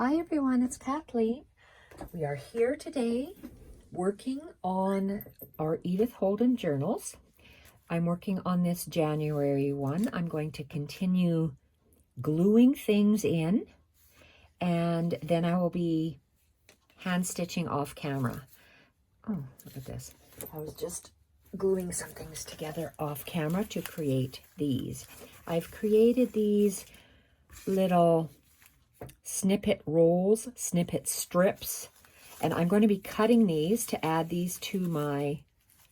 Hi everyone, it's Kathleen. We are here today working on our Edith Holden journals. I'm working on this January one. I'm going to continue gluing things in, and then I will be hand stitching off camera. Oh, look at this. I was just gluing some things together off camera to create these. I've created these little snippet rolls, snippet strips, and I'm going to be cutting these to add these to my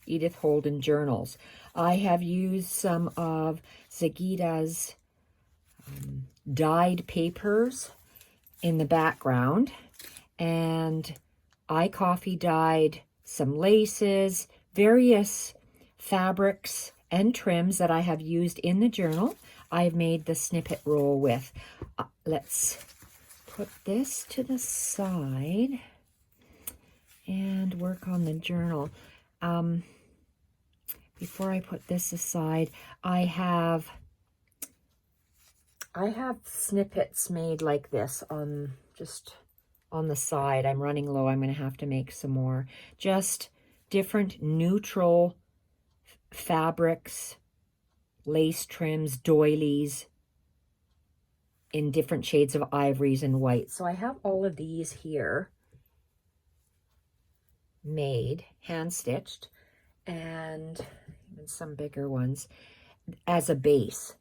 Edith Holden journals. I have used some of Zagita's dyed papers in the background, and I coffee dyed some laces, various fabrics and trims that I have used in the journal. I've made the snippet roll with. Let's put this to the side and work on the journal. Before I put this aside, I have snippets made like this on just on the side. I'm running low. I'm going to have to make some more. Just different neutral fabrics, lace trims, doilies in different shades of ivories and white. So I have all of these here made, hand stitched, and even some bigger ones as a base.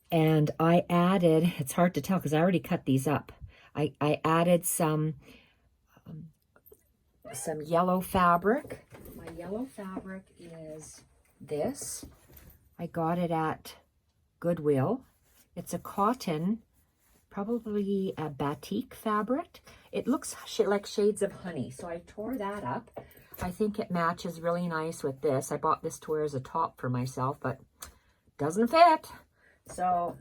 And I added, it's hard to tell because I already cut these up. I added some yellow fabric. My yellow fabric is this. I got it at Goodwill. It's a cotton, probably a batik fabric. It looks like shades of honey, so I tore that up. I think it matches really nice with this. I bought this to wear as a top for myself, but doesn't fit. So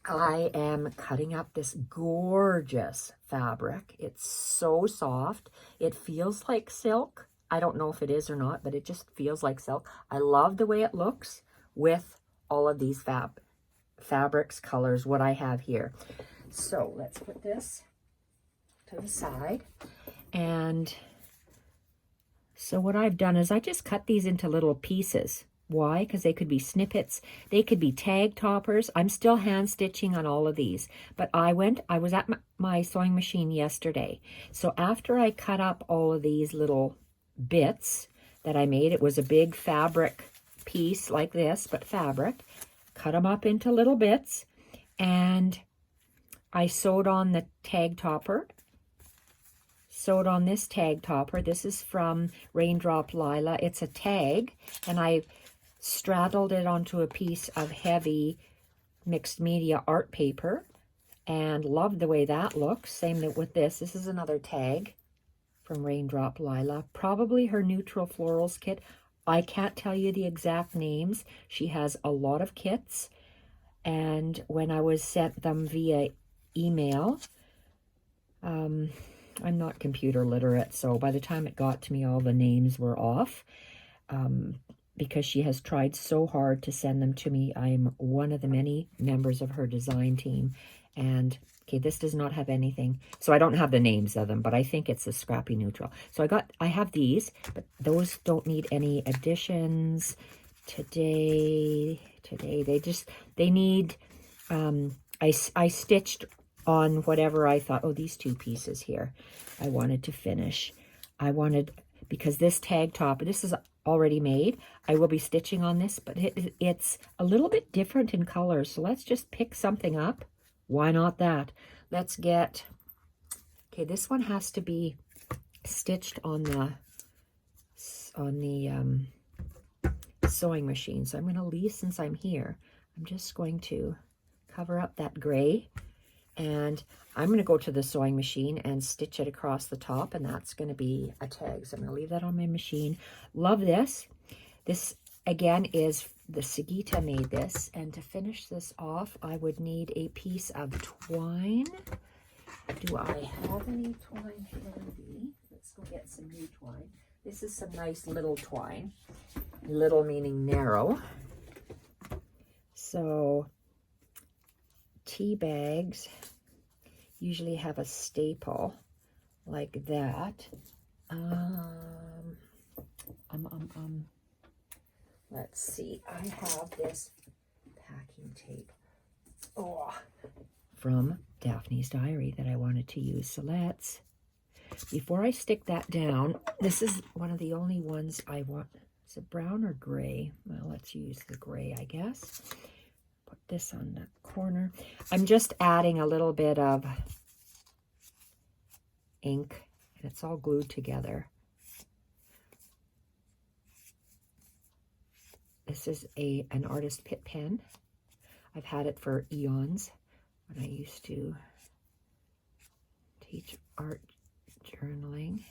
I am cutting up this gorgeous fabric. It's so soft. It feels like silk. I don't know if it is or not, but it just feels like silk. I love the way it looks with all of these fabrics, colors, what I have here. So let's put this to the side. And so what I've done is I just cut these into little pieces. Why? Because they could be snippets. They could be tag toppers. I'm still hand stitching on all of these. But I was at my sewing machine yesterday. So after I cut up all of these little bits that I made, it was a big fabric piece like this, but fabric. Cut them up into little bits, and I sewed on the tag topper. Sewed on this tag topper. This is from Raindrop Lila. It's a tag, and I straddled it onto a piece of heavy mixed media art paper, and love the way that looks. Same with this. This is another tag from Raindrop Lila. Probably her neutral florals kit. I can't tell you the exact names. She has a lot of kits, and when I was sent them via email, I'm not computer literate, so by the time it got to me, all the names were off, because she has tried so hard to send them to me. I'm one of the many members of her design team, and okay, this does not have anything, so I don't have the names of them, but I think it's a Scrappy Neutral. So I have these, but those don't need any additions today. They need, I stitched on whatever I thought, oh, these two pieces here, I wanted to finish. Because this tag top, this is already made, I will be stitching on this, but it's a little bit different in color, so let's just pick something up. Why not that? Let's get, okay, this one has to be stitched on the sewing machine. So I'm going to leave, since I'm here, I'm just going to cover up that gray, and I'm going to go to the sewing machine and stitch it across the top, and that's going to be a tag. So I'm going to leave that on my machine. Love this. This, again, is the Sagita made this, and to finish this off, I would need a piece of twine. Do I have any twine handy? Let's go get some new twine. This is some nice little twine. Little meaning narrow. So tea bags. usually have a staple like that. Let's see. I have this packing tape. Oh, from Daphne's Diary that I wanted to use. So before I stick that down, this is one of the only ones I want. Is it brown or gray? Well, let's use the gray, I guess. Put this on the corner. I'm just adding a little bit of ink, and it's all glued together. This is an artist Pitt pen. I've had it for eons when I used to teach art journaling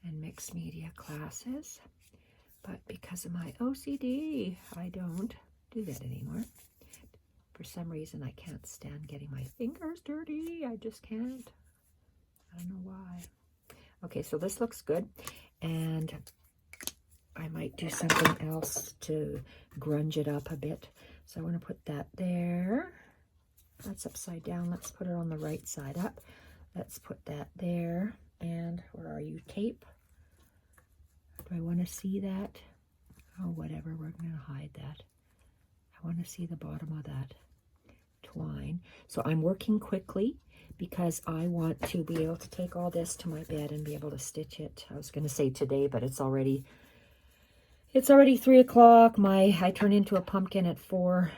and mixed media classes. But because of my OCD, I don't do that anymore. For some reason, I can't stand getting my fingers dirty. I just can't. I don't know why. Okay, so this looks good. And I might do something else to grunge it up a bit. So I want to put that there. That's upside down. Let's put it on the right side up. Let's put that there. And where are you, tape? Do I want to see that? Oh, whatever. We're going to hide that. I want to see the bottom of that twine. So I'm working quickly because I want to be able to take all this to my bed and be able to stitch it. I was going to say today, but it's already 3 o'clock. I turn into a pumpkin at 4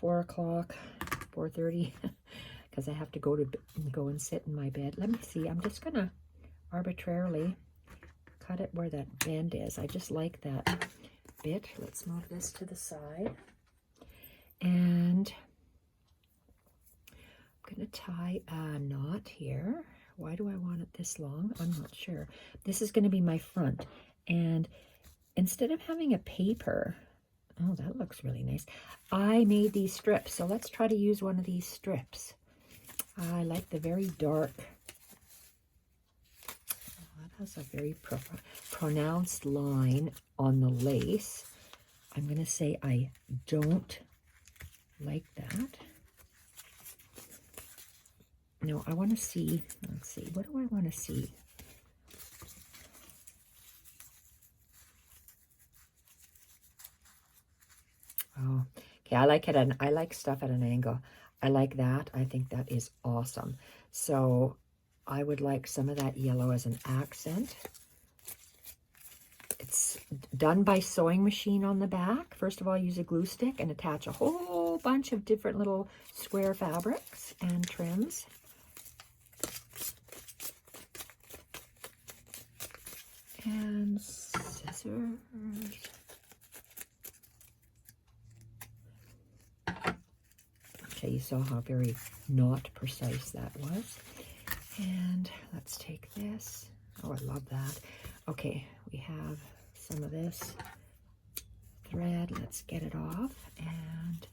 o'clock, 4:30, because I have to go and sit in my bed. Let me see. I'm just going to arbitrarily cut it where that bend is. I just like that bit. Let's move this to the side. And I'm going to tie a knot here. Why do I want it this long? I'm not sure. This is going to be my front. And instead of having a paper, oh, that looks really nice, I made these strips. So let's try to use one of these strips. I like the very dark. That has a very pronounced line on the lace. I'm going to say I don't like that. No, I want to see, let's see, what do I want to see? Oh, okay, I like it, and I like stuff at an angle. I like that. I think that is awesome. So I would like some of that yellow as an accent. It's done by sewing machine on the back. First of all, use a glue stick and attach a whole bunch of different little square fabrics and trims. And scissors. Okay, you saw how very not precise that was. And let's take this. Oh, I love that. Okay, we have some of this thread. Let's get it off. And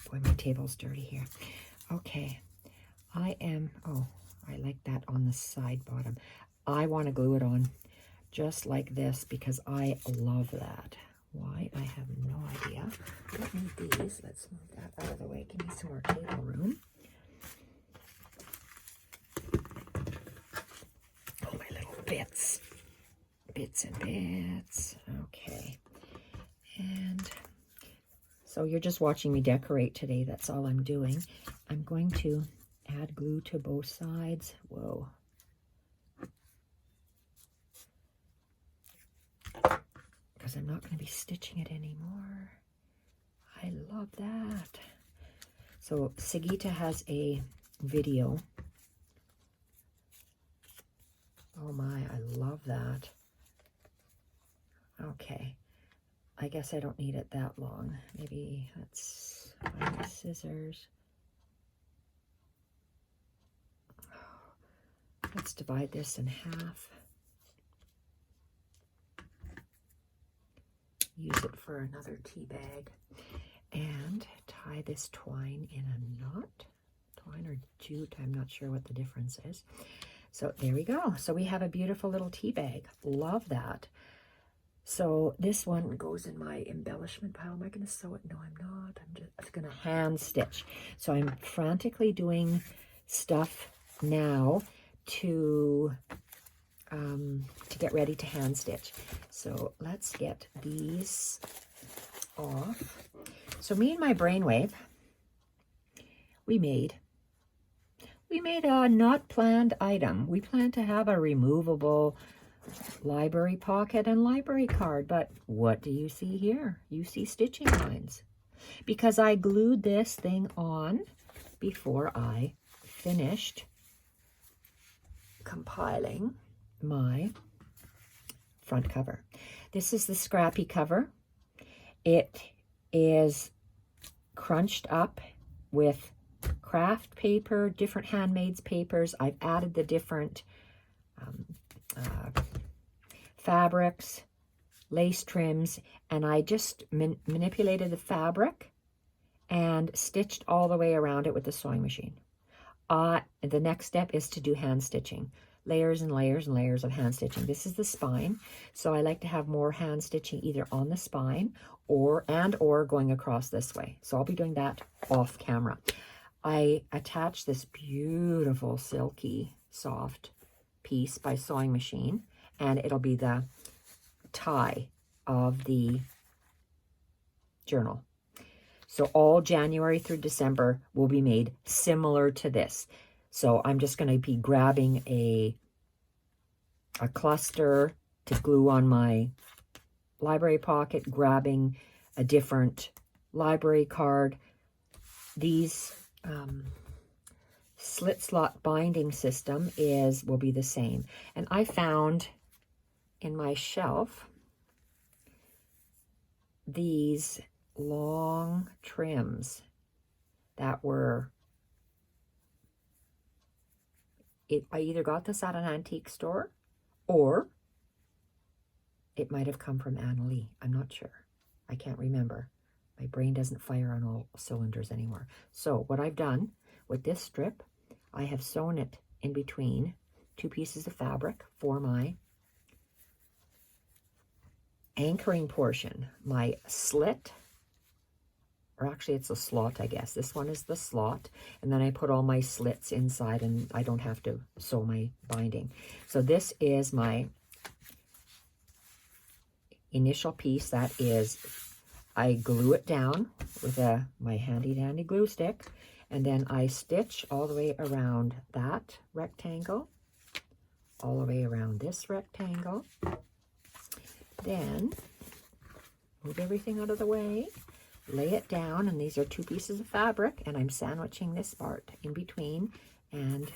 boy, my table's dirty here. Okay, I like that on the side bottom. I want to glue it on just like this because I love that. Why? I have no idea. I don't need these. Let's move that out of the way. Give me some more table room. Oh, my little bits. Bits and bits. Okay. And so you're just watching me decorate today. That's all I'm doing. I'm going to add glue to both sides. Whoa. Because I'm not going to be stitching it anymore. I love that. So Sagita has a video. Oh my, I love that. Okay. I guess I don't need it that long. Maybe let's find the scissors. Let's divide this in half. Use it for another tea bag. And tie this twine in a knot. Twine or jute, I'm not sure what the difference is. So there we go. So we have a beautiful little tea bag. Love that. So this one goes in my embellishment pile. Am I going to sew it? No, I'm not. I'm just going to hand stitch. So I'm frantically doing stuff now to get ready to hand stitch. So let's get these off. So me and my brainwave, we made a not planned item. We planned to have a removable library pocket and library card, but what do you see here? You see stitching lines, because I glued this thing on before I finished compiling my front cover. This is the Scrappy cover. It is crunched up with craft paper, different handmade papers. I've added the different fabrics, lace trims, and I just manipulated the fabric and stitched all the way around it with the sewing machine. The next step is to do hand stitching. Layers and layers and layers of hand stitching. This is the spine, so I like to have more hand stitching either on the spine or going across this way. So I'll be doing that off camera. I attach this beautiful silky soft piece by sewing machine, and it'll be the tie of the journal. So all January through December will be made similar to this. So I'm just going to be grabbing a cluster to glue on my library pocket, grabbing a different library card. These slit slot binding system will be the same. And I found in my shelf these long trims that were, I either got this at an antique store or it might have come from Anna Lee. I'm not sure. I can't remember. My brain doesn't fire on all cylinders anymore. So what I've done with this strip, I have sewn it in between two pieces of fabric for my anchoring portion, my slit, or actually it's a slot, I guess. This one is the slot, and then I put all my slits inside and I don't have to sew my binding. So this is my initial piece. That is, I glue it down with my handy dandy glue stick, and then I stitch all the way around that rectangle, all the way around this rectangle. Then move everything out of the way, lay it down, and these are two pieces of fabric, and I'm sandwiching this part in between and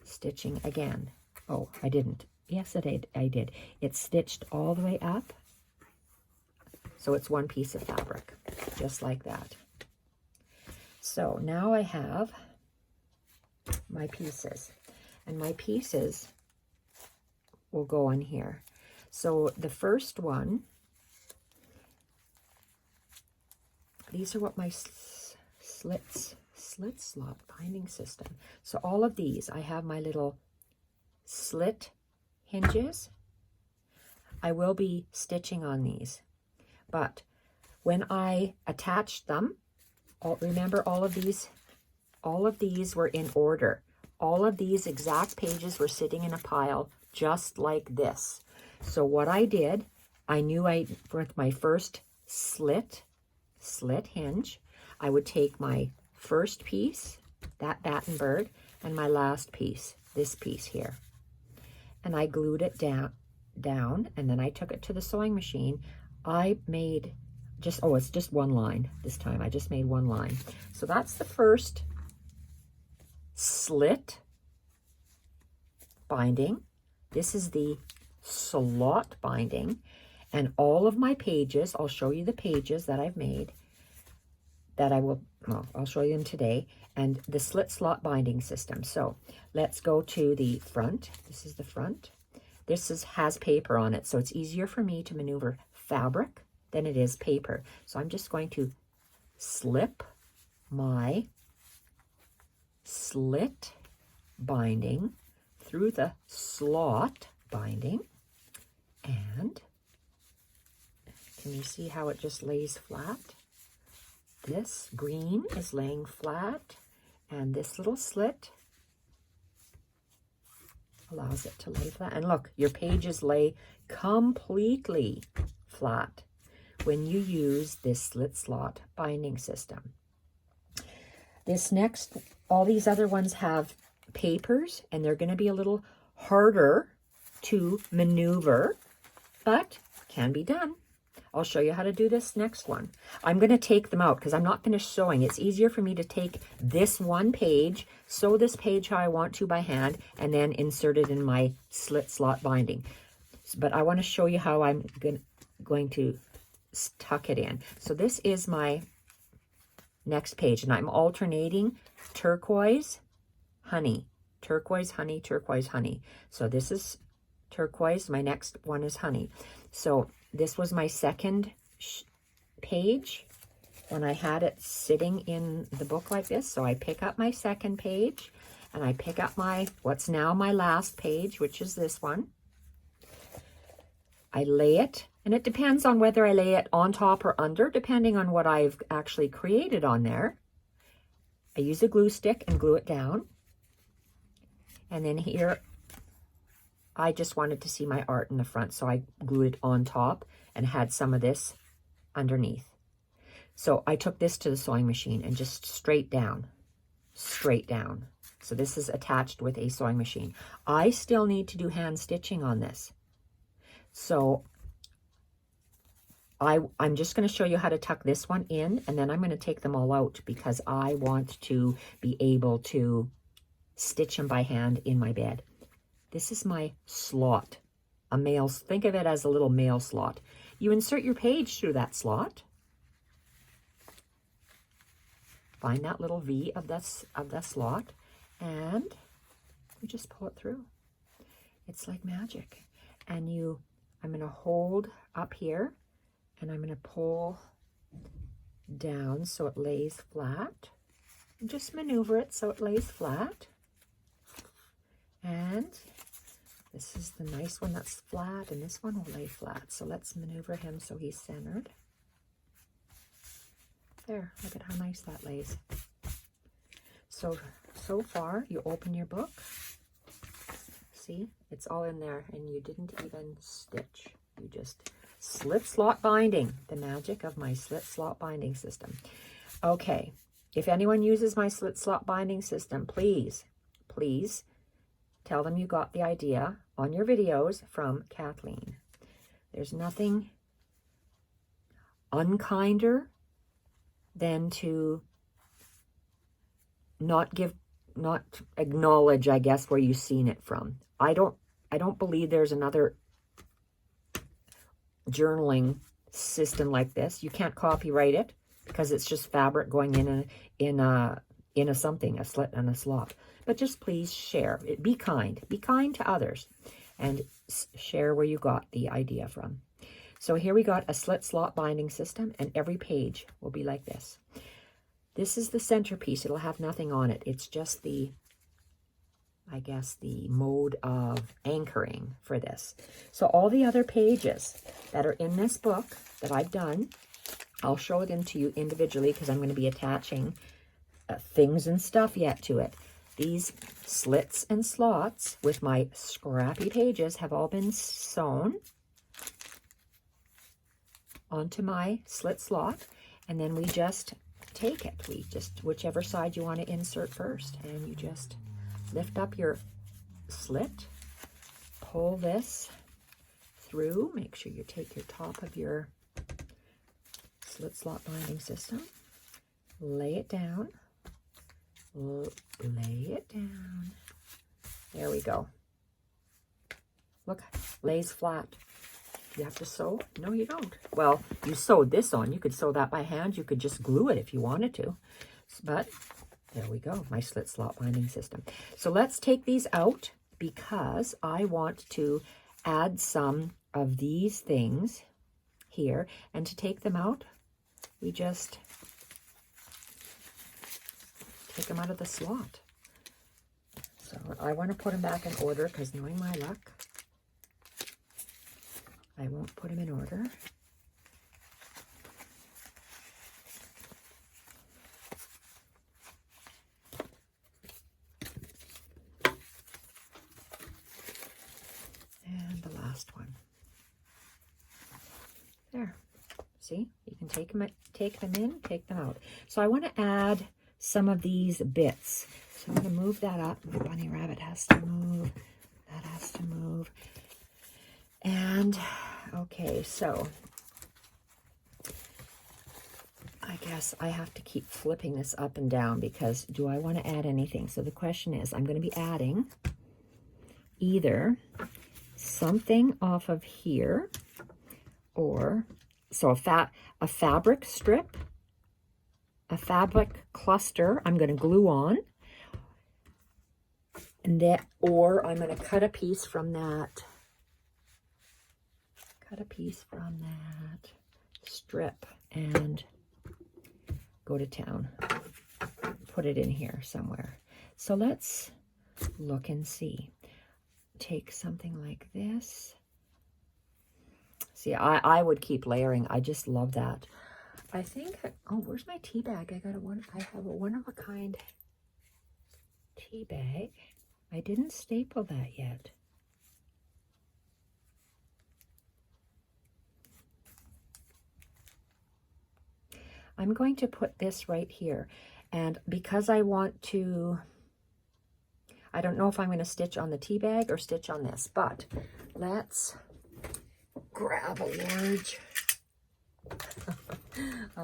stitching again. Oh, I didn't. Yes, I did. It's stitched all the way up, so it's one piece of fabric, just like that. So now I have my pieces, and my pieces will go in here. So the first one, these are what my slit slot binding system. So all of these, I have my little slit hinges. I will be stitching on these, but when I attached them, remember all of these were in order. All of these exact pages were sitting in a pile just like this. So what I did, I knew with my first slit hinge, I would take my first piece, that batten bird, and my last piece, this piece here. And I glued it down, and then I took it to the sewing machine. I made it's just one line this time. I just made one line. So that's the first slit binding. This is the slot binding, and all of my pages, I'll show you the pages that I've made that I'll show you them today, and the slit slot binding system. So let's go to the front. This is the front. This has paper on it, so it's easier for me to maneuver fabric than it is paper. So I'm just going to slip my slit binding through the slot binding and Can you see how it just lays flat? This green is laying flat, and this little slit allows it to lay flat. And look, your pages lay completely flat when you use this slit slot binding system. This next, all these other ones have papers, and they're going to be a little harder to maneuver, but can be done. I'll show you how to do this next one. I'm going to take them out because I'm not finished sewing. It's easier for me to take this one page, sew this page how I want to by hand, and then insert it in my slit slot binding. But I want to show you how I'm going to tuck it in. So this is my next page, and I'm alternating turquoise, honey, turquoise, honey, turquoise, honey. So this is turquoise. My next one is honey. So this was my second page when I had it sitting in the book like this. So I pick up my second page, and I pick up my, what's now my last page, which is this one. I lay it, and it depends on whether I lay it on top or under, depending on what I've actually created on there. I use a glue stick and glue it down. And then here, I just wanted to see my art in the front, so I glued it on top and had some of this underneath. So I took this to the sewing machine and just straight down. So this is attached with a sewing machine. I still need to do hand stitching on this. So I'm just going to show you how to tuck this one in, and then I'm going to take them all out because I want to be able to stitch them by hand in my bed. This is my slot, a mail. Think of it as a little mail slot. You insert your page through that slot. Find that little V of that slot, and you just pull it through. It's like magic. And I'm going to hold up here, and I'm going to pull down so it lays flat. And just maneuver it so it lays flat. And this is the nice one that's flat, and this one will lay flat. So let's maneuver him so he's centered. There, look at how nice that lays. So far, you open your book. See, it's all in there, and you didn't even stitch. You just slit slot binding, the magic of my slit slot binding system. Okay, if anyone uses my slit slot binding system, please tell them you got the idea on your videos from Kathleen. There's nothing unkinder than to not acknowledge, I guess, where you've seen it from. I don't believe there's another journaling system like this. You can't copyright it because it's just fabric going in a something, a slit and a slot. But just please share. Be kind to others, and share where you got the idea from. So here we got a slit slot binding system, and every page will be like this. This is the centerpiece. It'll have nothing on it. It's just the, I guess, the mode of anchoring for this. So all the other pages that are in this book that I've done, I'll show them to you individually because I'm going to be attaching things and stuff yet to it. These slits and slots with my scrappy pages have all been sewn onto my slit slot, and then we just take it. We just, whichever side you want to insert first, and you just lift up your slit, pull this through, make sure you take your top of your slit slot binding system, lay it down, lay it down. There we go. Look, lays flat. You have to sew? No, you don't. Well, you sewed this on. You could sew that by hand. You could just glue it if you wanted to. But there we go, my slit slot binding system. So let's take these out because I want to add some of these things here. And to take them out, we just take them out of the slot. So I want to put them back in order because knowing my luck, I won't put them in order. last one. There. See, you can take them in, take them out. So I want to add some of these bits. So I'm going to move that up. My bunny rabbit has to move. That has to move. And, okay, so I guess I have to keep flipping this up and down because do I want to add anything? So the question is, I'm going to be adding either something off of here or, so a fabric strip, a fabric cluster I'm going to glue on, and that, or I'm going to cut a piece from that, strip and go to town. Put it in here somewhere. So let's look and see. Take something like this. See, I would keep layering. I just love that. I think, oh, where's my tea bag? I have a one-of-a-kind tea bag. I didn't staple that yet. I'm going to put this right here. And because I want to, I don't know if I'm going to stitch on the tea bag or stitch on this, but let's grab a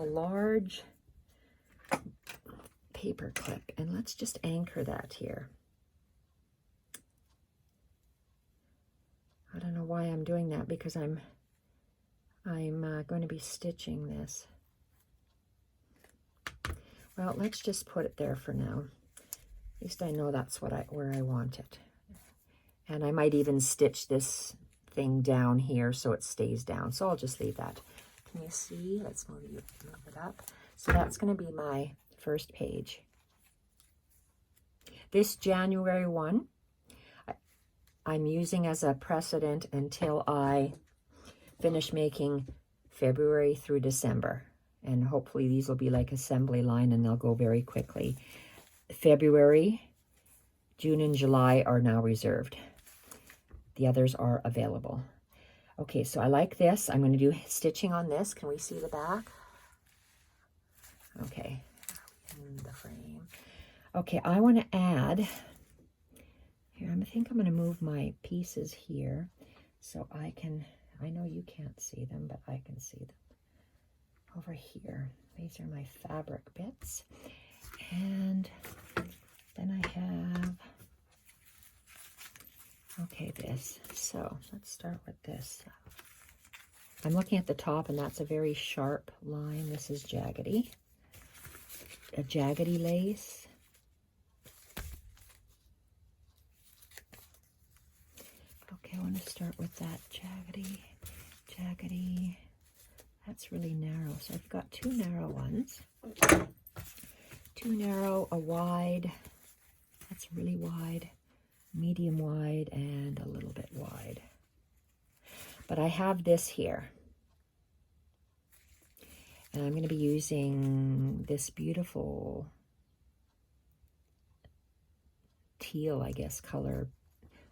large paper clip and let's just anchor that here. I don't know why I'm doing that because I'm going to be stitching this. Well, let's just put it there for now. At least I know that's where I want it. And I might even stitch this thing down here so it stays down. So I'll just leave that. Can you see? Let's move it up. So that's going to be my first page. This January one, I'm using as a precedent until I finish making February through December. And hopefully these will be like assembly line and they'll go very quickly. February, June, and July are now reserved. The others are available. Okay, so I like this. I'm going to do stitching on this. Can we see the back? Okay, in the frame. Okay, I want to add, here, I think I'm going to move my pieces here so I can, I know you can't see them, but I can see them. Over here, these are my fabric bits, and then I have, okay, this. So let's start with this. I'm looking at the top, and that's a very sharp line. This is jaggedy, a jaggedy lace. Okay, I want to start with that jaggedy. That's really narrow. So I've got two narrow ones. Two narrow, a wide, that's really wide, medium wide, and a little bit wide. But I have this here. And I'm going to be using this beautiful teal, I guess, color.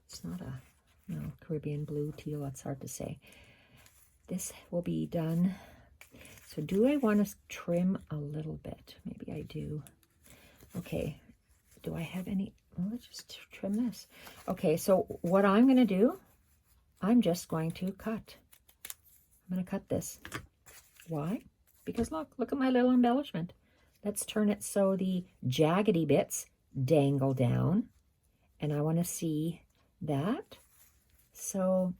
It's not a, no, Caribbean blue teal. It's hard to say. This will be done. So do I want to trim a little bit? Maybe I do. Okay. Do I have any? Well, let's just trim this. Okay, so what I'm going to do, I'm just going to cut. I'm going to cut this. Why? Because look at my little embellishment. Let's turn it so the jaggedy bits dangle down. And I want to see that. So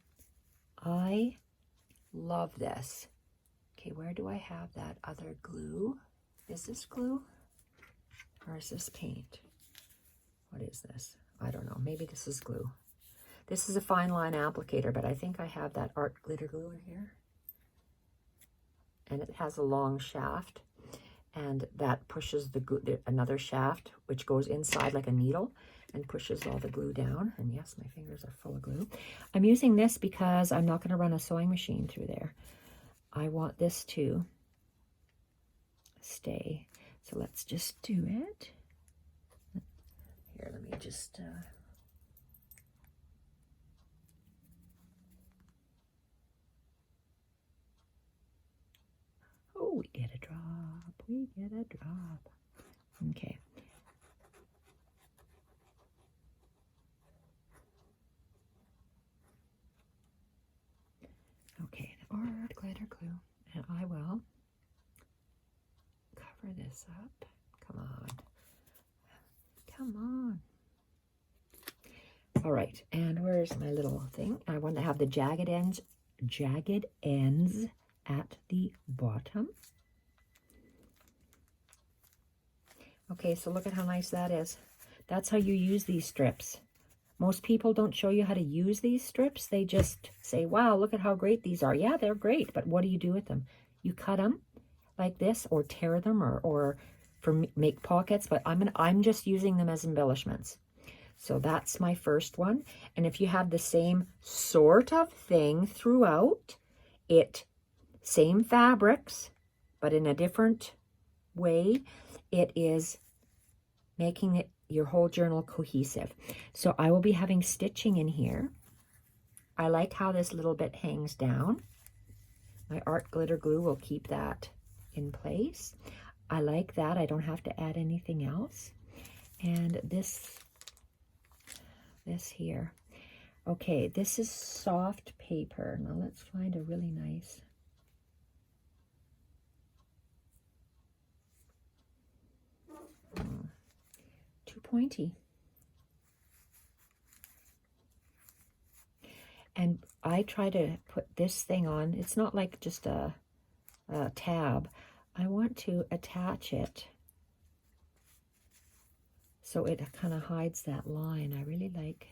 I love this. Okay, where do I have that other glue? Is this glue? Or is this paint? What is this? I don't know. Maybe this is glue. This is a fine line applicator, but I think I have that art glitter glue in here. And it has a long shaft, and that pushes the glue, another shaft, which goes inside like a needle and pushes all the glue down. And yes, my fingers are full of glue. I'm using this because I'm not going to run a sewing machine through there. I want this to stay. So let's just do it. Here, let me just... We get a drop. Okay. Okay, or glitter glue. And I will cover this up. Come on. Come on. All right, and where's my little thing? I want to have the jagged ends at the bottom. Okay, so look at how nice that is. That's how you use these strips. Most people don't show you how to use these strips. They just say, wow, look at how great these are. Yeah, they're great, but what do you do with them? You cut them like this, or tear them, or make pockets, but I'm just using them as embellishments. So that's my first one. And if you have the same sort of thing throughout, same fabrics, but in a different way, it is making your whole journal cohesive. So I will be having stitching in here. I like how this little bit hangs down. My art glitter glue will keep that in place. I like that. I don't have to add anything else. And this here. Okay, this is soft paper. Now let's find a really nice. Too pointy. And I try to put this thing on. It's not like just a tab. I want to attach it so it kind of hides that line. I really like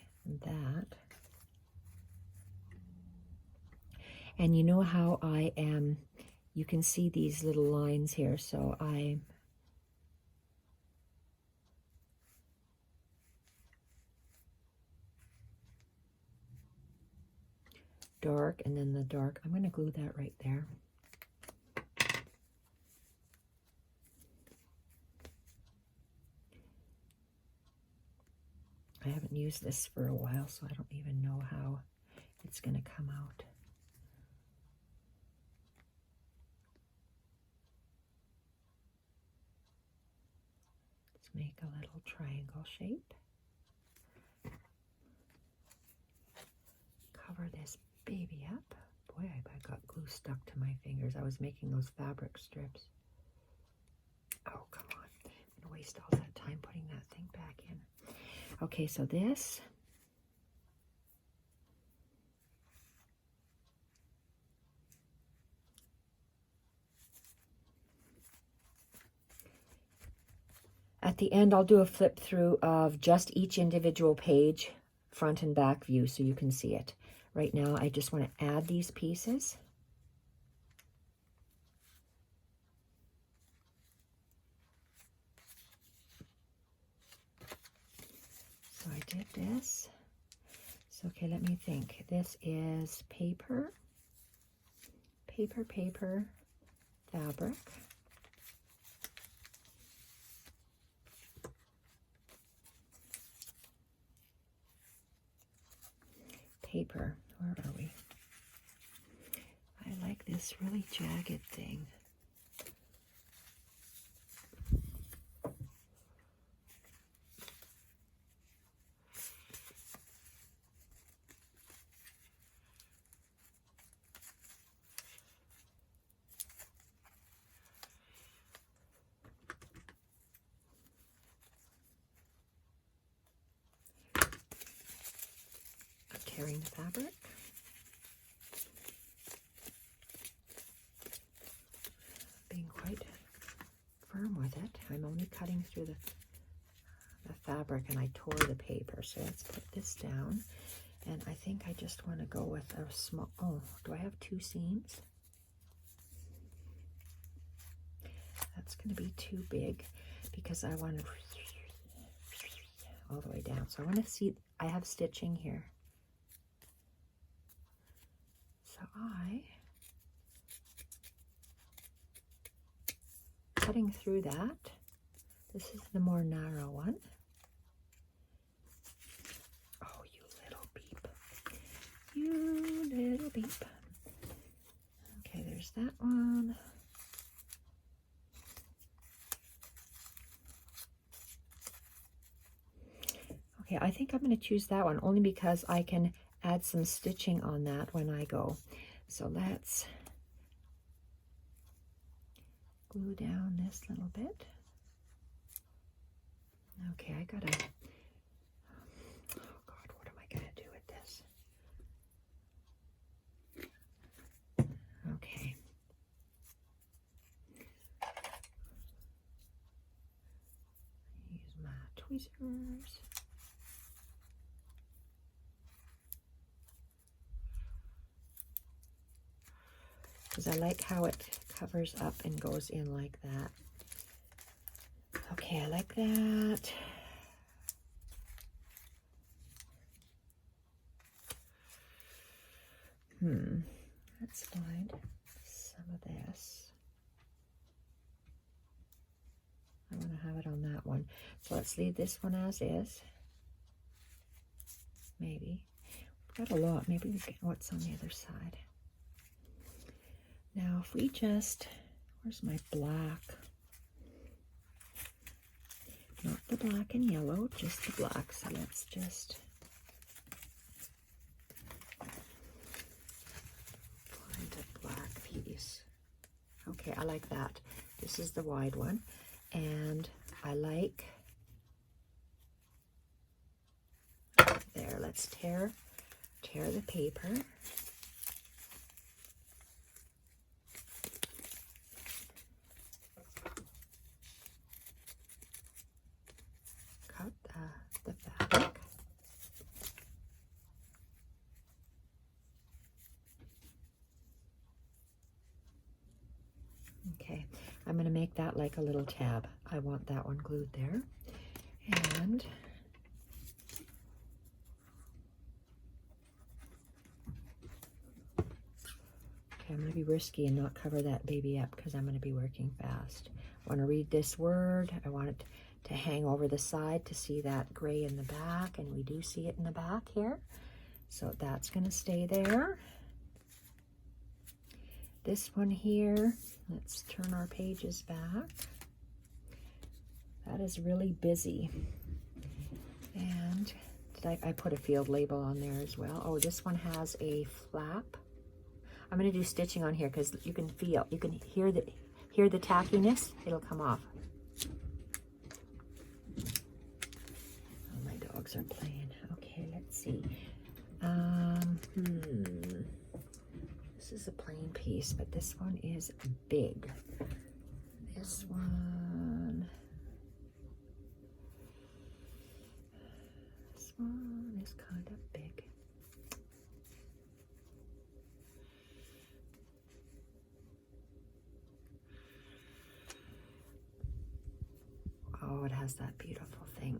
that. And you know how I am, you can see these little lines here, so I'm dark, and then the dark. I'm going to glue that right there. I haven't used this for a while, so I don't even know how it's going to come out. Let's make a little triangle shape. Cover this baby up. Boy, I got glue stuck to my fingers. I was making those fabric strips. Oh, come on. I'm going to waste all that time putting that thing back in. Okay, so this. At the end, I'll do a flip through of just each individual page, front and back view, so you can see it. Right now, I just want to add these pieces. So I did this. So, okay, let me think. This is paper, fabric. Paper, where are we? I like this really jagged thing. Tearing the fabric. Being quite firm with it. I'm only cutting through the fabric, and I tore the paper. So let's put this down. And I think I just want to go with a small, oh, do I have two seams? That's going to be too big because I want to all the way down. So I want to see, I have stitching here. So cutting through that. This is the more narrow one. Oh, you little beep. You little beep. Okay, there's that one. Okay, I think I'm going to choose that one only because I can add some stitching on that when I go. So let's glue down this little bit. Okay, I gotta, oh God, what am I gonna do with this? Okay. Use my tweezers. Because I like how it covers up and goes in like that. Okay, I like that. Let's find some of this. I want to have it on that one. So let's leave this one as is. Maybe. We've got a lot. Maybe we get what's on the other side. Now if we just, where's my black? Not the black and yellow, just the black. So let's just find a black piece. Okay, I like that. This is the wide one. And I like, there, let's tear the paper. Cut the fabric. Okay, I'm going to make that like a little tab. I want that one glued there. And okay, I'm going to be risky and not cover that baby up because I'm going to be working fast. I want to read this word. I want it to hang over the side to see that gray in the back, and we do see it in the back here. So that's going to stay there. This one here, let's turn our pages back. That is really busy. And did I put a field label on there as well? Oh, this one has a flap. I'm going to do stitching on here because you can feel, you can hear the tackiness. It'll come off. Oh, my dogs are playing. Okay, let's see. This is a plain piece, but this one is big. This one is kind of big. Oh, it has that beautiful thing.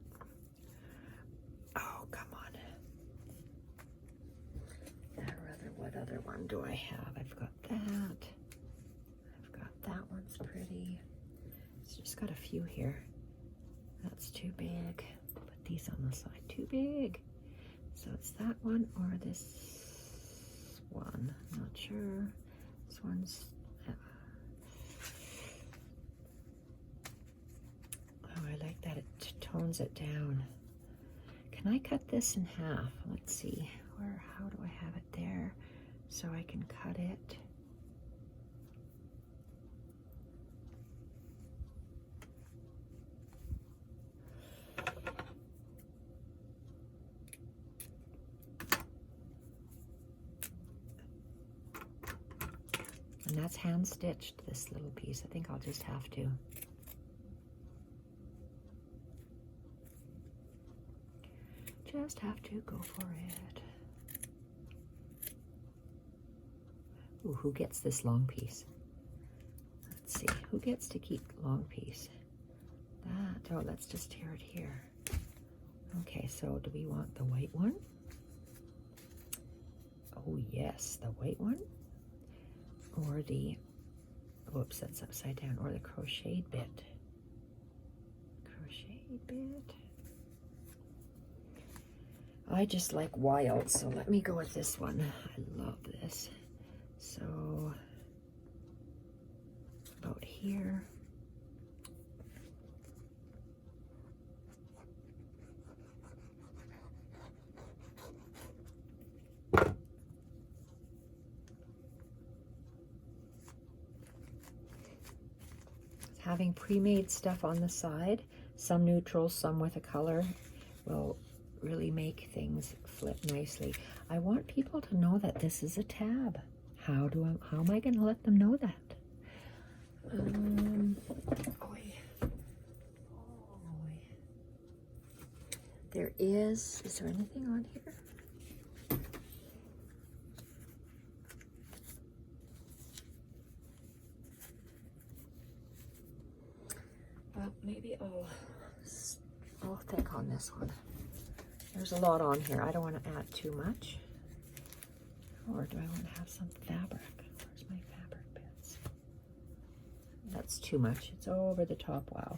Oh, come on. What other one do I have? I've got that. I've got that one's pretty. It's just got a few here. That's too big. Put these on the side. Too big. So it's that one or this one. Not sure. This one's... Oh, I like that. It tones it down. Can I cut this in half? Let's see. How do I have it there so I can cut it? And that's hand stitched, this little piece. I think I'll just have to. Just have to go for it. Ooh, who gets this long piece? Let's see, who gets to keep the long piece? That, oh, let's just tear it here. Okay, so do we want the white one? Oh yes, the white one. Or the, whoops, that's upside down, or the crocheted bit. Crocheted bit. I just like wild, so let me go with this one. I love this. So, about here. having pre-made stuff on the side, some neutrals, some with a color, will really make things flip nicely. I want people to know that this is a tab. How am I going to let them know that? Is there anything on here? Well, maybe I'll think on this one. There's a lot on here. I don't want to add too much. Or do I want to have some fabric? Where's my fabric bits? That's too much. It's over the top. Wow.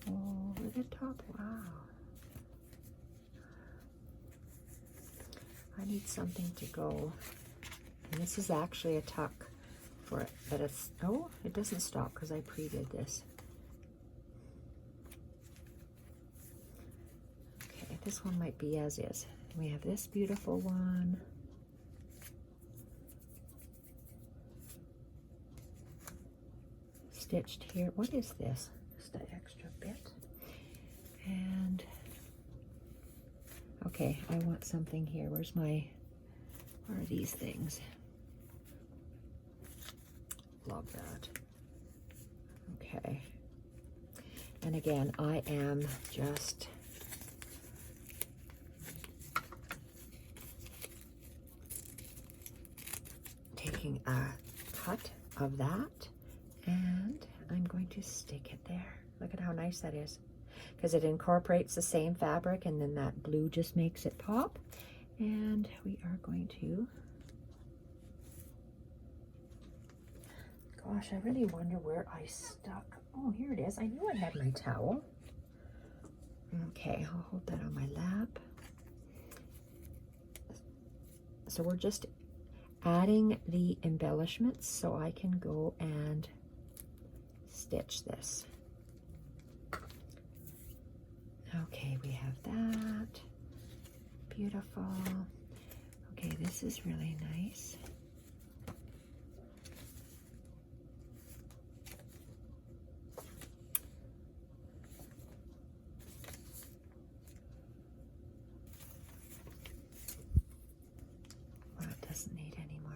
Over the top. Wow. I need something to go. And this is actually a tuck for it. But it's, oh, it doesn't stop because I pre-did this. Okay, this one might be as is. We have this beautiful one. Stitched here. What is this? Just an extra bit. And okay, I want something here. Where are these things? Love that. Okay. And again, I am just taking a cut of that, and I'm going to stick it there. Look at how nice that is, because it incorporates the same fabric, and then that blue just makes it pop. And we are going to, gosh, I really wonder where I stuck. Oh, here it is. I knew I had my towel. Okay, I'll hold that on my lap. So we're just adding the embellishments so I can go and stitch this. Okay, we have that. Beautiful. Okay, this is really nice. Well, it doesn't need any more.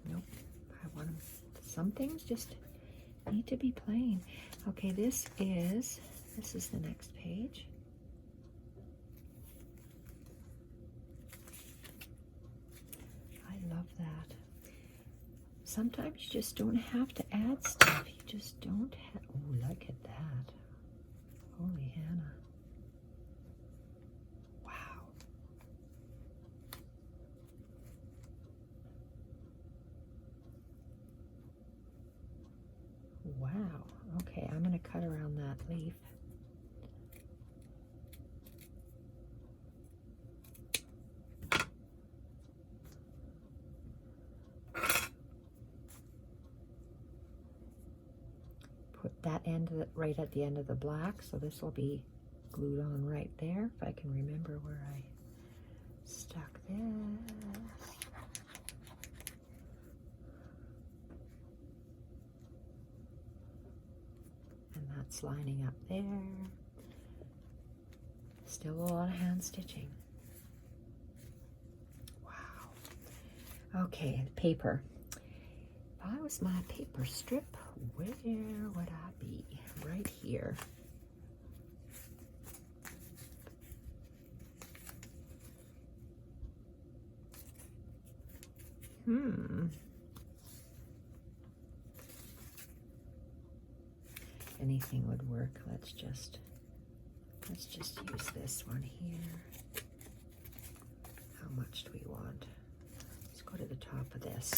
Nope. I want them. Some things just need to be plain. Okay, this is the next page. I love that. Sometimes you just don't have to add stuff. You just don't have. Oh, look at that. Holy Hannah. Wow. Wow. Okay, I'm going to cut around that leaf. Put that end right at the end of the black, so this will be glued on right there, if I can remember where I stuck this. And that's lining up there. Still a lot of hand stitching. Wow. Okay, paper. If I was my paper strip, where would I be? Right here. Anything would work. Let's just use this one here. How much do we want? Let's go to the top of this.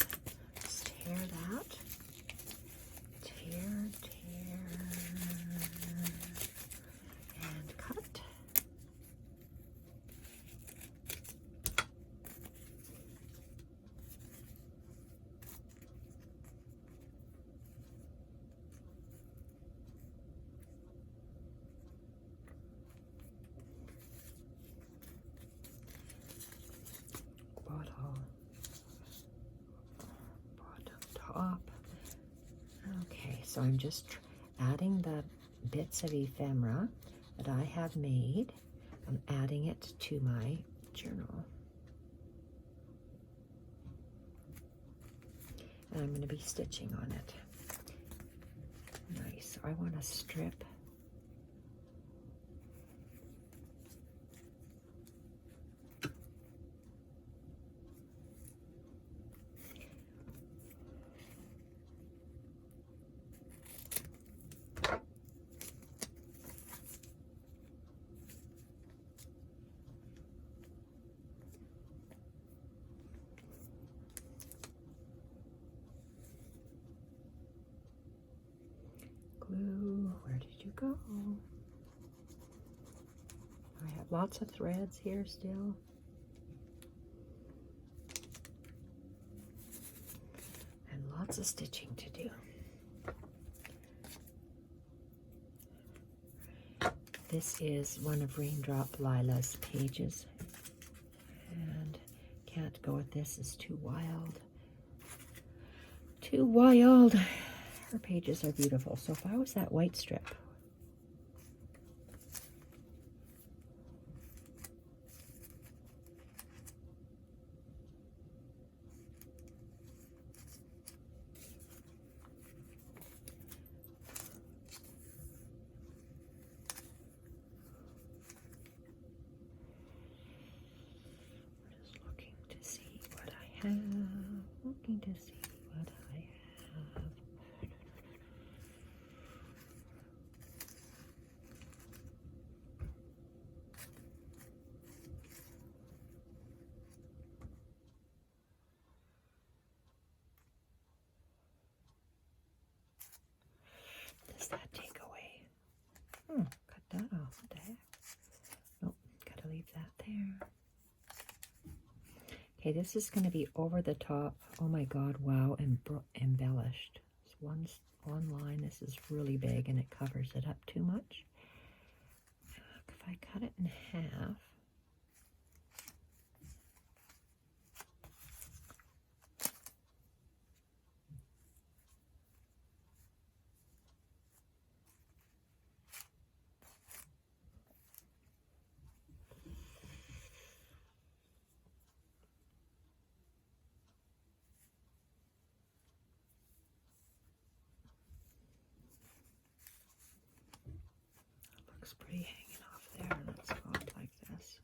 Let's tear that. Tear, and cut. Bottom, top. Okay, So I'm just adding the bits of ephemera that I have made. I'm adding it to my journal. And I'm going to be stitching on it. Nice. I want to strip. Glue, where did you go? I have lots of threads here still. And lots of stitching to do. This is one of Raindrop Lila's pages. And can't go with this, it's too wild. Too wild. Her pages are beautiful. So if I was that white strip, just looking to see what I have. Looking to see what I have. Does that take away? Cut that off. What the heck? Nope, gotta leave that there. Okay, this is going to be over the top. Oh my God, wow, embellished. It's one line. This is really big and it covers it up too much. If I cut it in half, looks pretty hanging off there. Let's go up like this.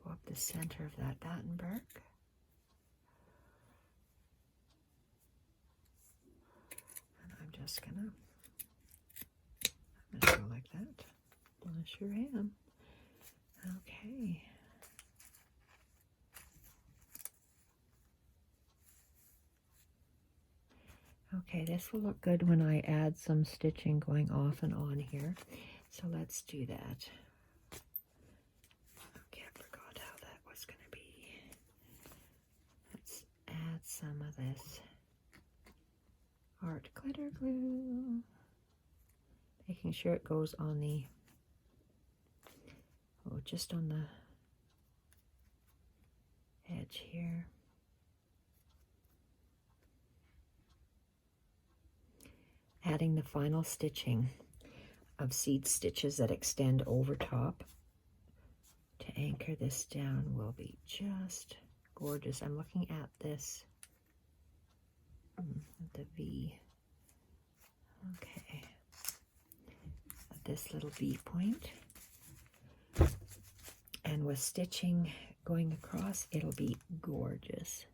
Go up the center of that Battenberg. And I'm just gonna go like that. Well, I sure am. Okay. Okay, this will look good when I add some stitching going off and on here. So let's do that. Okay, I forgot how that was going to be. Let's add some of this art glitter glue. Making sure it goes on the, just on the edge here. Adding the final stitching of seed stitches that extend over top to anchor this down will be just gorgeous. I'm looking at this, the V. Okay, at this little V point. And with stitching going across, it'll be gorgeous.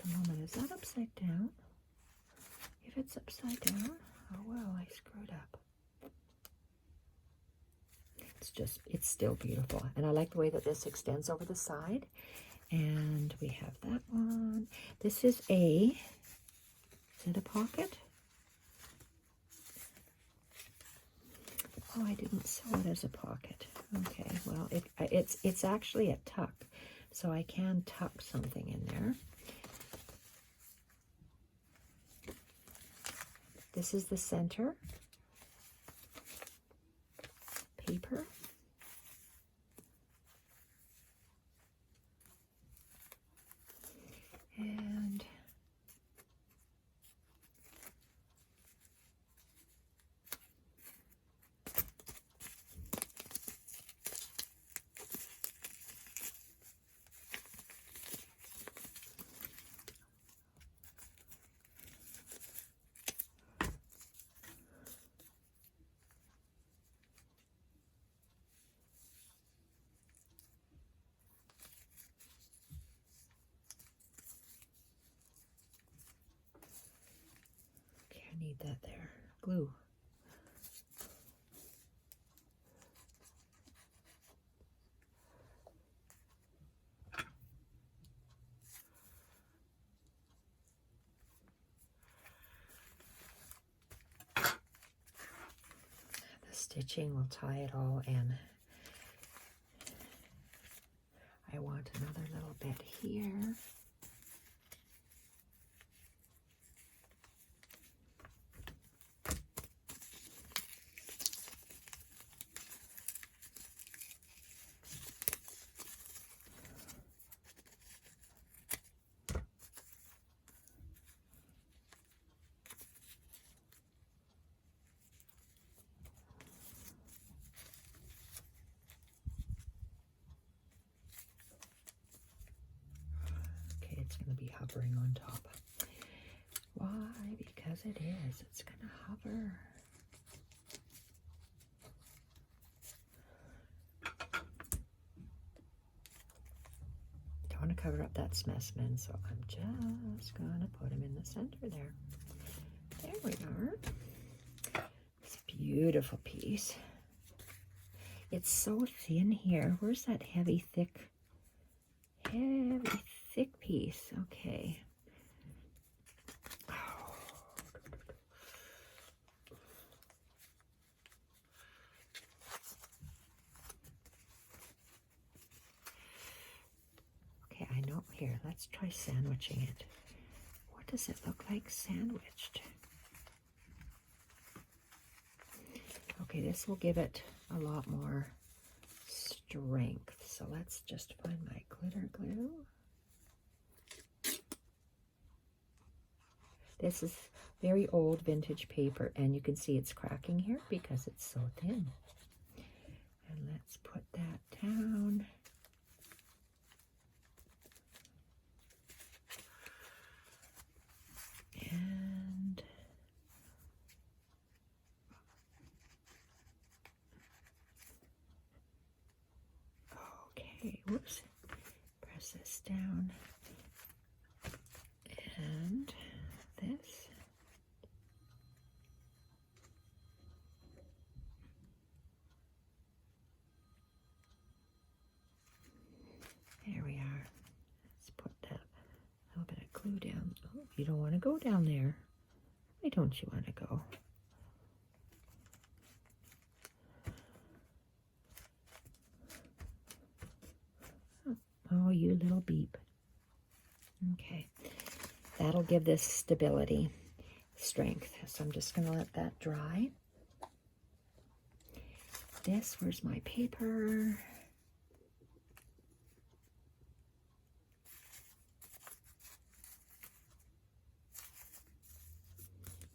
Moment, is that upside down? If it's upside down, oh well, I screwed up. It's still beautiful. And I like the way that this extends over the side. And we have that one. This is is it a pocket? Oh, I didn't sew it as a pocket. Okay, well, it's actually a tuck. So I can tuck something in there. This is the center need that there. Glue. The stitching will tie it all in. I want another little bit here. It's going to be hovering on top. Why? Because it is. It's going to hover. Don't want to cover up that specimen, so I'm just going to put him in the center there. There we are. This beautiful piece. It's so thin here. Where's that heavy, thick piece? Okay. Okay, I know. Here, let's try sandwiching it. What does it look like sandwiched? Okay, this will give it a lot more strength. So let's just find my glitter glue. This is very old vintage paper, and you can see it's cracking here because it's so thin. And let's put that down. And okay, whoops. Press this down. And this. There we are. Let's put that little bit of glue down. Oh, you don't want to go down there. Why don't you want to go? Oh, you little beep. Okay. That'll give this stability, strength. So I'm just going to let that dry. This, where's my paper?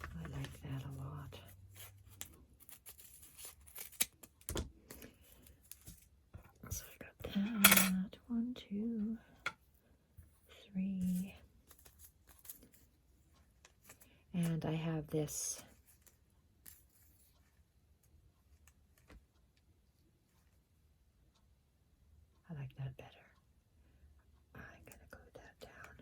I like that a lot. So I got that. 1, 2, 3. And I have this I like that better. I'm going to glue that down.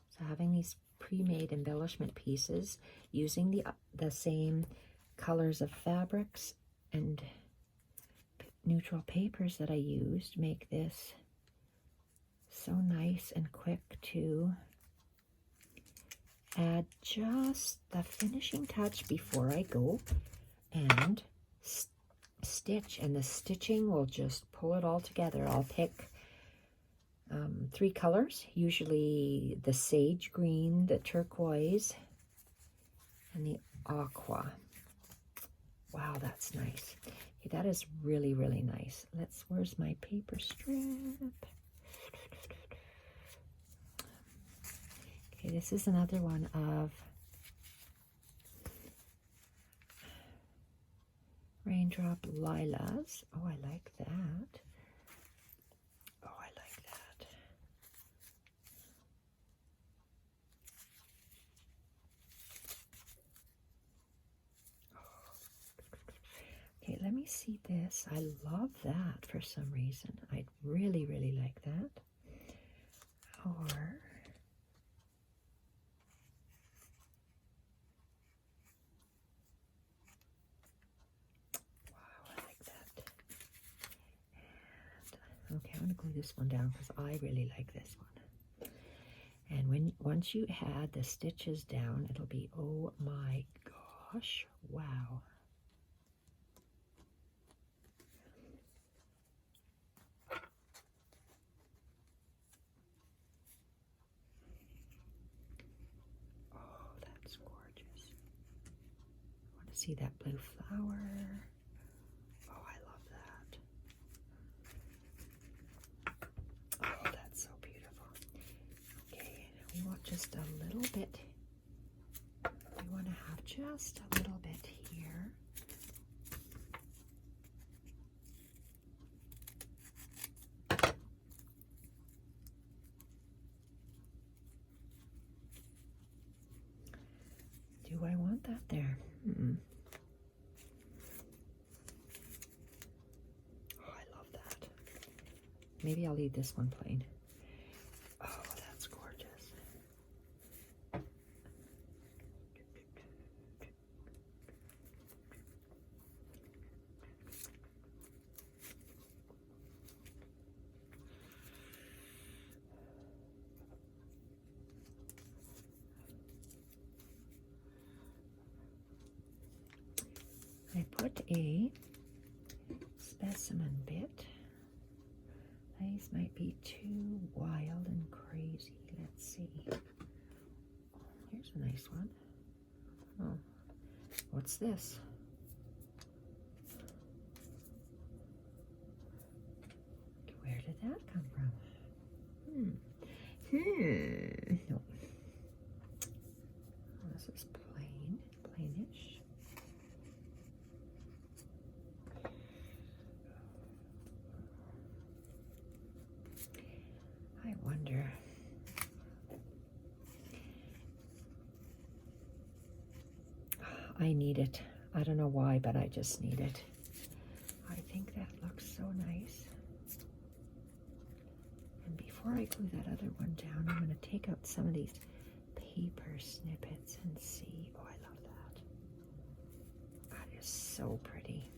So having these pre-made embellishment pieces, using the same colors of fabrics and neutral papers that I used, make this so nice and quick to add just the finishing touch before I go and stitch, and the stitching will just pull it all together. I'll pick 3 colors, usually the sage green, the turquoise, and the aqua. Wow, that's nice. Okay, that is really, really nice. Where's my paper strip? Okay, this is another one of Raindrop Lilas. Oh, I like that. Oh, I like that. Okay, let me see this. I love that for some reason. I really, really like that. Or wow, I like that. And okay, I'm going to glue this one down because I really like this one. And once you add the stitches down, it'll be, oh my gosh, wow. Oh, that's gorgeous. I want to see that blue flower. Oh, I love that. Oh, that's so beautiful. Okay, we want just a little bit. We want to have just a little bit here. Do I want that there? Mm-mm. Oh, I love that. Maybe I'll leave this one plain. Oh, that's gorgeous. I put a specimen bit. These might be too wild and crazy. Let's see. Here's a nice one. Oh, what's this? Where did that come from? No. This is plainish. I wonder. I need it. I don't know why, but I just need it. I think that looks so nice. And before I glue that other one down, I'm going to take out some of these paper snippets and see. Oh, I love that. That is so pretty.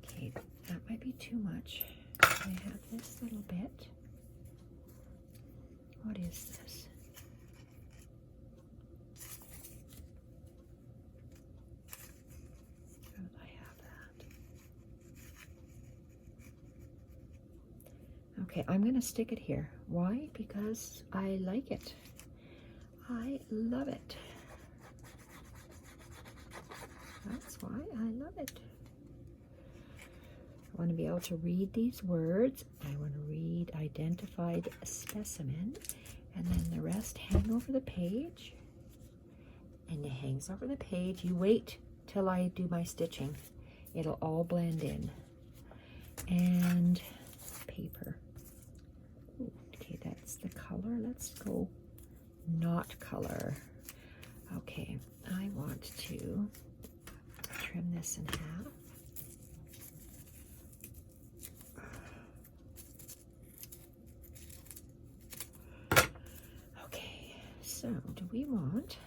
Okay, that might be too much. I have this little bit. What is this? How did I have that? Okay, I'm going to stick it here. Why? Because I like it. I love it. That's why I love it. I want to be able to read these words. I want to read identified specimen, and then the rest hang over the page. And it hangs over the page. You wait till I do my stitching. It'll all blend in. And paper. Ooh, okay, that's the color. Let's go not color. Okay, I want to trim this in half. So, do we want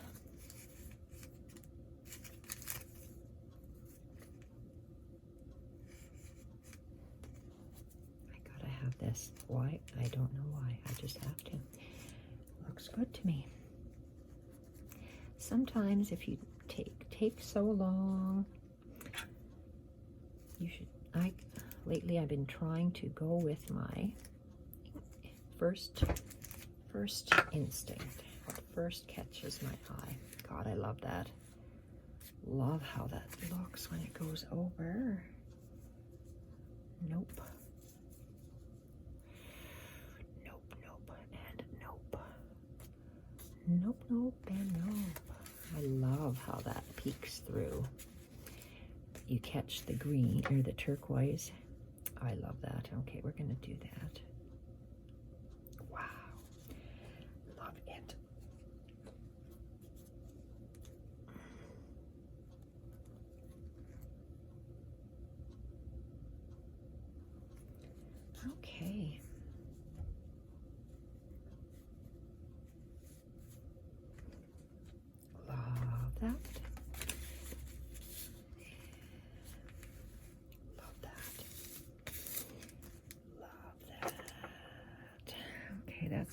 I gotta have this. Why? I don't know why. I just have to. Looks good to me. Sometimes if you take so long, you should. Lately I've been trying to go with my first instinct. What first catches my eye. God, I love that. Love how that looks when it goes over. Nope. Nope, nope, and nope. Nope, nope, and nope. I love how that peeks through. You catch the green or the turquoise. I love that. Okay, we're gonna do that. Wow. Love it. Okay.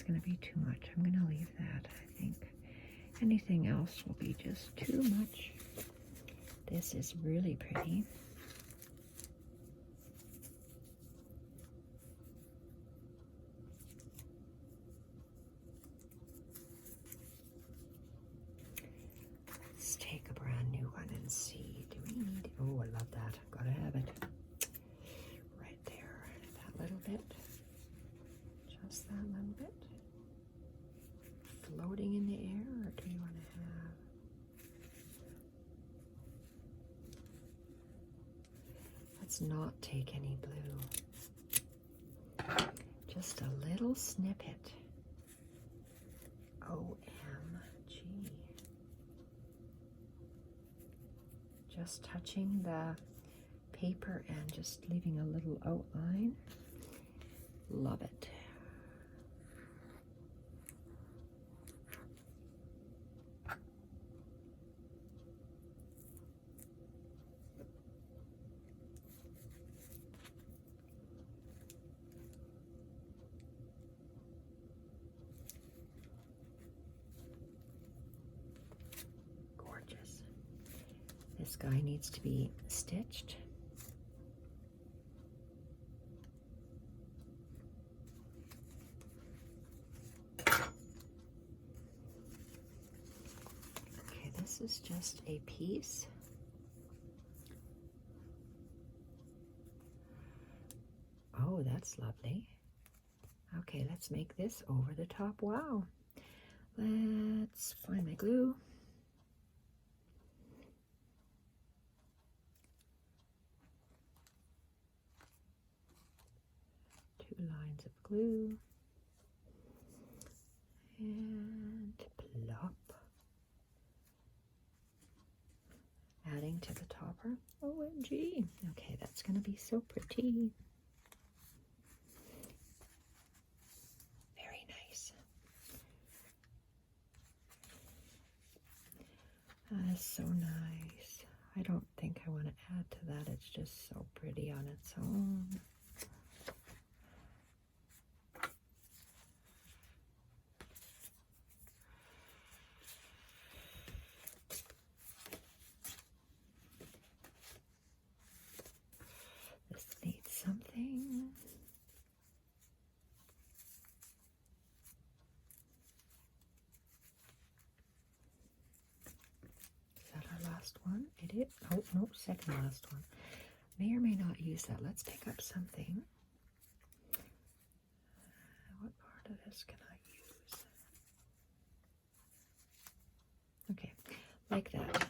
going to be too much. I'm going to leave that, I think. Anything else will be just too much. This is really pretty. Let's take a brand new one and see. Do we need... Oh, I love that. Gotta have it. Right there. That little bit. Just that little bit. Floating in the air, or do you want to have... Let's not take any blue. Just a little snippet. OMG. Just touching the paper and just leaving a little outline. Love it. This guy needs to be stitched. Okay, this is just a piece. Oh, that's lovely. Okay, let's make this over the top. Wow. Let's find my glue. Lines of glue and plop, adding to the topper. OMG. Okay, that's going to be so pretty. Very nice. That is so nice. I don't think I want to add to that. It's just so pretty on its own. Something. Is that our last one? It is. Oh, no, second last one. May or may not use that. Let's pick up something. What part of this can I use? Okay, like that.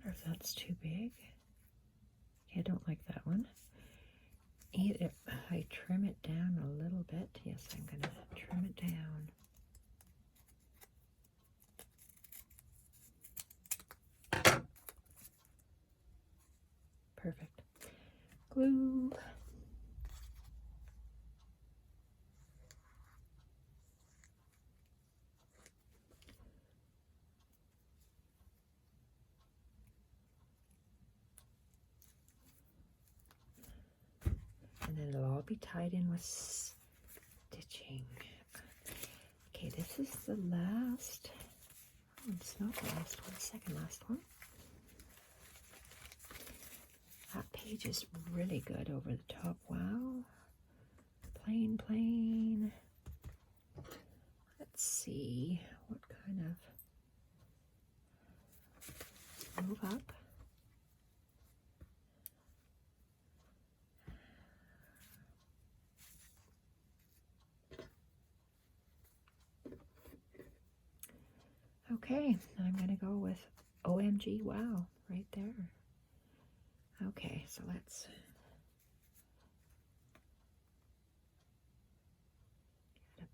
If that's too big. Okay, I don't like that one. If I trim it down a little bit, yes, I'm going to trim it down. Perfect. Glue. And then it'll all be tied in with stitching. Okay, this is the last. Oh, it's not the last one, second last one. That page is really good over the top. Wow. Plain, plain. Let's see what kind of move up. Okay, I'm going to go with OMG wow right there. Okay, so let's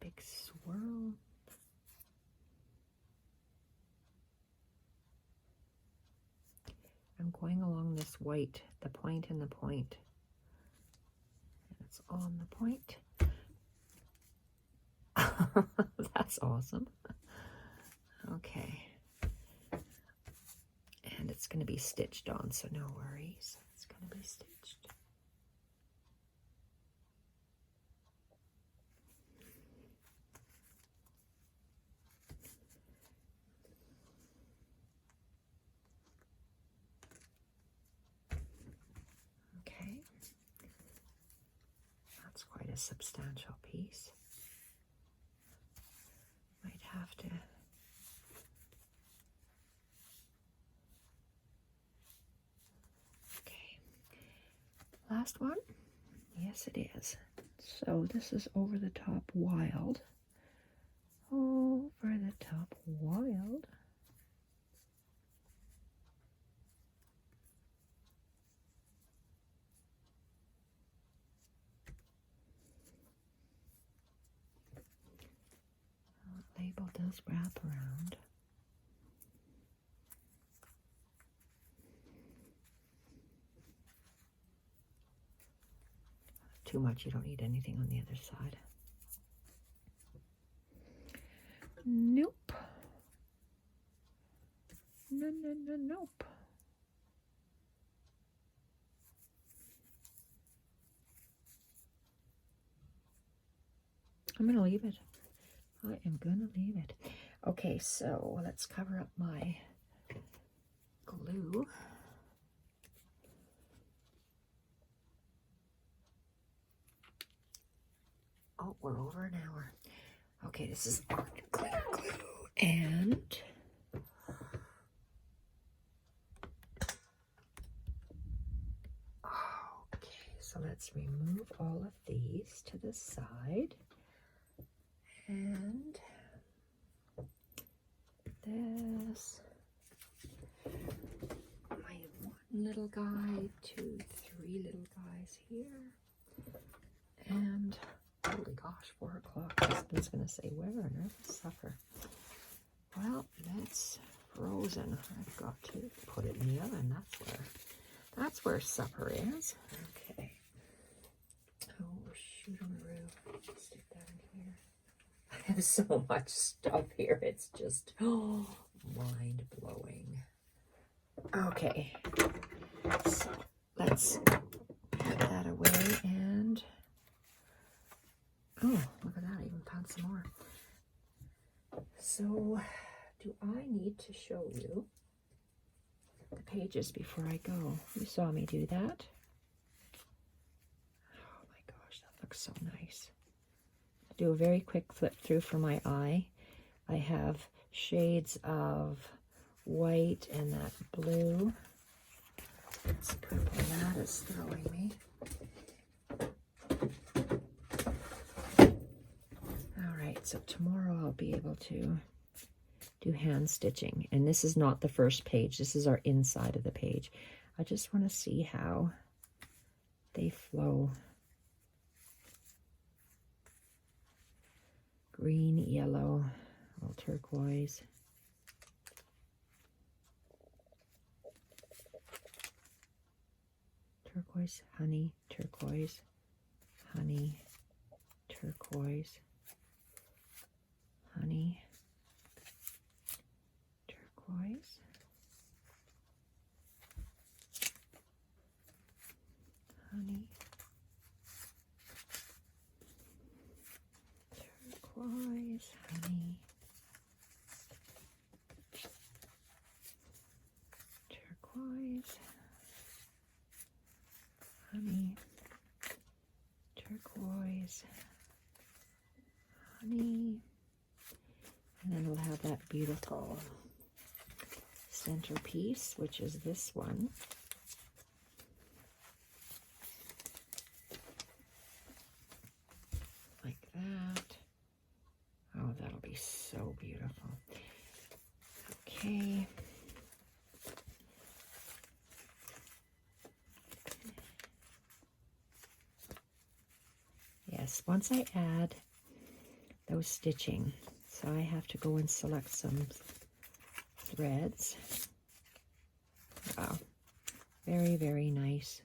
big swirl. I'm going along this white, the point and the point. And it's on the point. That's awesome. Okay. And it's going to be stitched on, so no worries. It's going to be stitched. Okay. That's quite a substantial piece. Might have to last one? Yes, it is. So this is over the top wild. Over the top wild. Label does wrap around. Too much, you don't need anything on the other side. Nope. No, no, no, nope. I'm going to leave it. I am going to leave it. Okay, so let's cover up my glue. Oh, we're over an hour. Okay, this is art glitter glue. And okay, so let's remove all of these to the side. And this, my one little guy, 2, 3 little guys here. And holy gosh, 4 o'clock. Husband's gonna say, where on earth is supper? Well, that's frozen. I've got to put it in the oven. That's where supper is. Okay. Oh shoot on the roof. Stick that in here. I have so much stuff here. It's just mind blowing. Okay. So let's put that away and oh, look at that, I even found some more. So, do I need to show you the pages before I go? You saw me do that. Oh my gosh, that looks so nice. Do a very quick flip through for my eye. I have shades of white and that blue. This purple that is throwing me. So tomorrow I'll be able to do hand stitching. And this is not the first page. This is our inside of the page. I just want to see how they flow. Green, yellow, all turquoise. Turquoise, honey, turquoise, honey, turquoise. Honey, turquoise, honey, turquoise, honey, turquoise, honey, turquoise, honey. And then we'll have that beautiful centerpiece, which is this one. Like that. Oh, that'll be so beautiful. Okay. Yes, once I add the those stitching. So I have to go and select some threads. Wow. Very, very nice.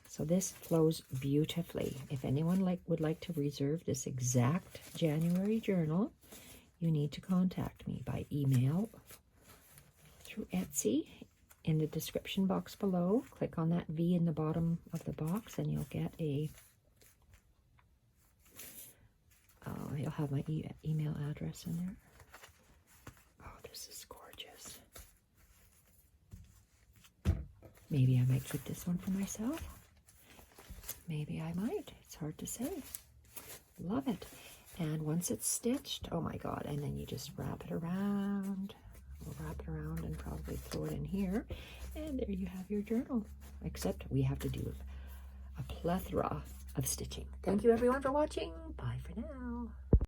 So this flows beautifully. If anyone would like to reserve this exact January journal, you need to contact me by email, through Etsy, in the description box below. Click on that V in the bottom of the box and you'll get a, you'll have my email address in there. Oh, this is gorgeous. Maybe I might keep this one for myself. Maybe I might. It's hard to say. Love it. And once it's stitched, oh my God, and then you just wrap it around. We'll wrap it around and probably throw it in here. And there you have your journal. Except we have to do a plethora of stitching. Thank you everyone for watching. Bye for now.